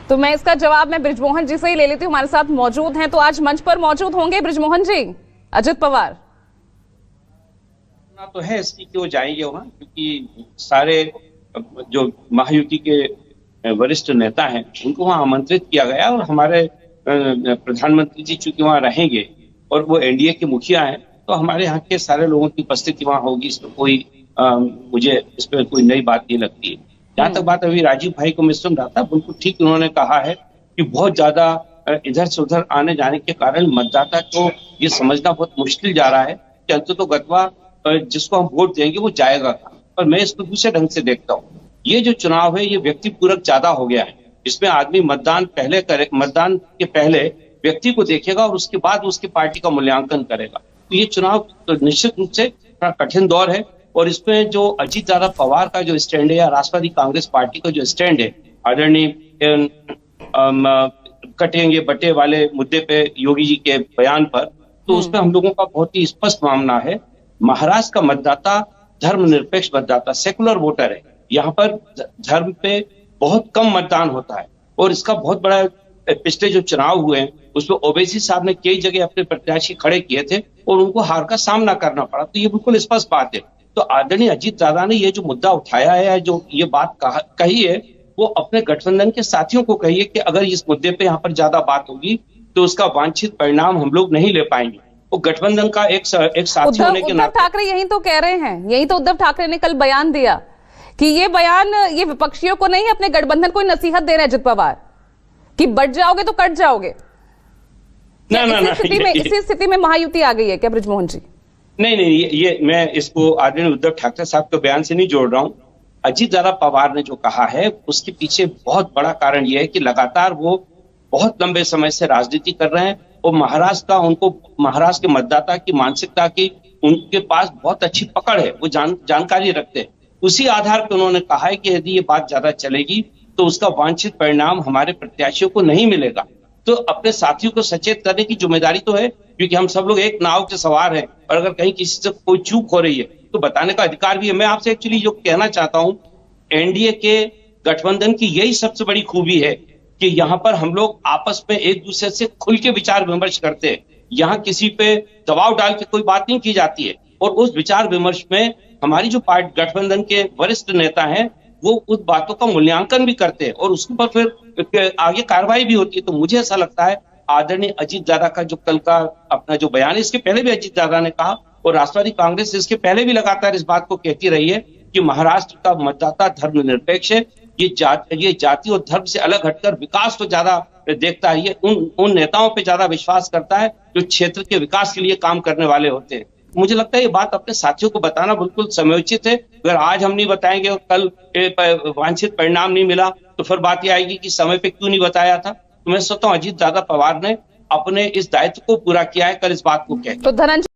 तो मैं इसका जवाब मैं बृजमोहन जी से ही ले लेती हूँ, हमारे साथ मौजूद हैं। तो आज मंच पर मौजूद होंगे बृजमोहन जी, अजित पवार तो है इसकी कि वो जाएंगे वहां, क्योंकि सारे जो महायुति के वरिष्ठ नेता हैं उनको वहां आमंत्रित किया गया और हमारे प्रधानमंत्री जी चूंकि वहां रहेंगे और वो एनडीए के मुखिया हैं, तो हमारे यहाँ के सारे लोगों की उपस्थिति वहां होगी। इसमें कोई मुझे इस पर कोई नई बात नहीं लगती है। जहां तक बात अभी राजीव भाई को मैं सुन रहा था, बिल्कुल ठीक उन्होंने कहा है कि बहुत ज्यादा इधर से उधर आने जाने के कारण मतदाता को ये समझना बहुत मुश्किल जा रहा है कि अंततः गतवा जिसको हम वोट देंगे वो जाएगा कहाँ। पर मैं इसको दूसरे ढंग से देखता हूँ। ये जो चुनाव है ये व्यक्ति पूरक ज्यादा हो गया है। इसमें आदमी मतदान के पहले व्यक्ति को देखेगा और उसके बाद उसकी पार्टी का मूल्यांकन करेगा। तो ये चुनाव तो निश्चित रूप से थोड़ा कठिन दौर है और इसमें जो अजीत दादा पवार का जो स्टैंड है या राष्ट्रवादी कांग्रेस पार्टी का जो स्टैंड है आदरणीय कटेंगे बटे वाले मुद्दे पे योगी जी के बयान पर, तो उसमें हम लोगों का बहुत ही स्पष्ट मानना है। महाराष्ट्र का मतदाता धर्मनिरपेक्ष मतदाता सेकुलर वोटर है। यहाँ पर धर्म पे बहुत कम मतदान होता है और इसका बहुत बड़ा पिछले जो चुनाव हुए हैं उसमें ओवैसी साहब ने कई जगह अपने प्रत्याशी खड़े किए थे और उनको हार का सामना करना पड़ा। तो ये बिल्कुल स्पष्ट बात है। तो आदरणीय अजीत दादा ने ये जो मुद्दा उठाया है, जो ये बात कही है, वो अपने गठबंधन के साथियों को कहिए कि अगर इस मुद्दे पे यहाँ पर ज्यादा बात होगी तो उसका वांछित परिणाम हम लोग नहीं ले पाएंगे। वो गठबंधन का एक साथी होने के नाते उद्धव ठाकरे यही तो कह रहे हैं, यही तो उद्धव ठाकरे ने कल बयान दिया कि ये बयान ये विपक्षियों को नहीं, अपने गठबंधन को नसीहत दे रहे हैं अजित पवार कि बढ़ जाओगे तो कट जाओगे। इसी स्थिति में महायुति आ गई है क्या बृजमोहन जी? नहीं, ये मैं इसको आदरणीय उद्धव ठाकरे साहब के बयान से नहीं जोड़ रहा हूँ। अजीत दादा पवार ने जो कहा है उसके पीछे बहुत बड़ा कारण यह है कि लगातार वो बहुत लंबे समय से राजनीति कर रहे हैं और महाराष्ट्र के मतदाता की मानसिकता की उनके पास बहुत अच्छी पकड़ है, वो जानकारी रखते हैं। उसी आधार पर उन्होंने कहा है कि यदि ये बात ज्यादा चलेगी तो उसका वांछित परिणाम हमारे प्रत्याशियों को नहीं मिलेगा। तो अपने साथियों को सचेत करने की जिम्मेदारी तो है, क्योंकि हम सब लोग एक नाव के सवार हैं और अगर कहीं किसी से कोई चूक हो रही है तो बताने का अधिकार भी है। मैं आपसे एक्चुअली जो कहना चाहता हूं, एनडीए के गठबंधन की यही सबसे बड़ी खूबी है कि यहाँ पर हम लोग आपस में एक दूसरे से खुल के विचार विमर्श करते हैं। यहाँ किसी पे दबाव डाल के कोई बात नहीं की जाती है और उस विचार विमर्श में हमारी जो पार्टी गठबंधन के वरिष्ठ नेता हैं वो उस बातों का मूल्यांकन भी करते हैं और उसके ऊपर फिर आगे कार्रवाई भी होती है। तो मुझे ऐसा लगता है आदरणीय अजीत दादा का जो कल का अपना जो बयान है, इसके पहले भी अजीत दादा ने कहा और राष्ट्रवादी कांग्रेस इसके पहले भी लगातार इस बात को कहती रही है कि महाराष्ट्र का मतदाता धर्मनिरपेक्ष है। ये जाति और धर्म से अलग हटकर विकास को ज्यादा देखता है। ये उन नेताओं पे ज्यादा विश्वास करता है जो क्षेत्र के विकास के लिए काम करने वाले होते हैं। मुझे लगता है ये बात अपने साथियों को बताना बिल्कुल समयोचित है। अगर आज हम नहीं बताएंगे और कल वांछित परिणाम नहीं मिला तो फिर बात ये आएगी कि समय पे क्यों नहीं बताया था। तो मैं सोचता हूँ अजीत दादा पवार ने अपने इस दायित्व को पूरा किया है कल इस बात को कह। तो धनंजय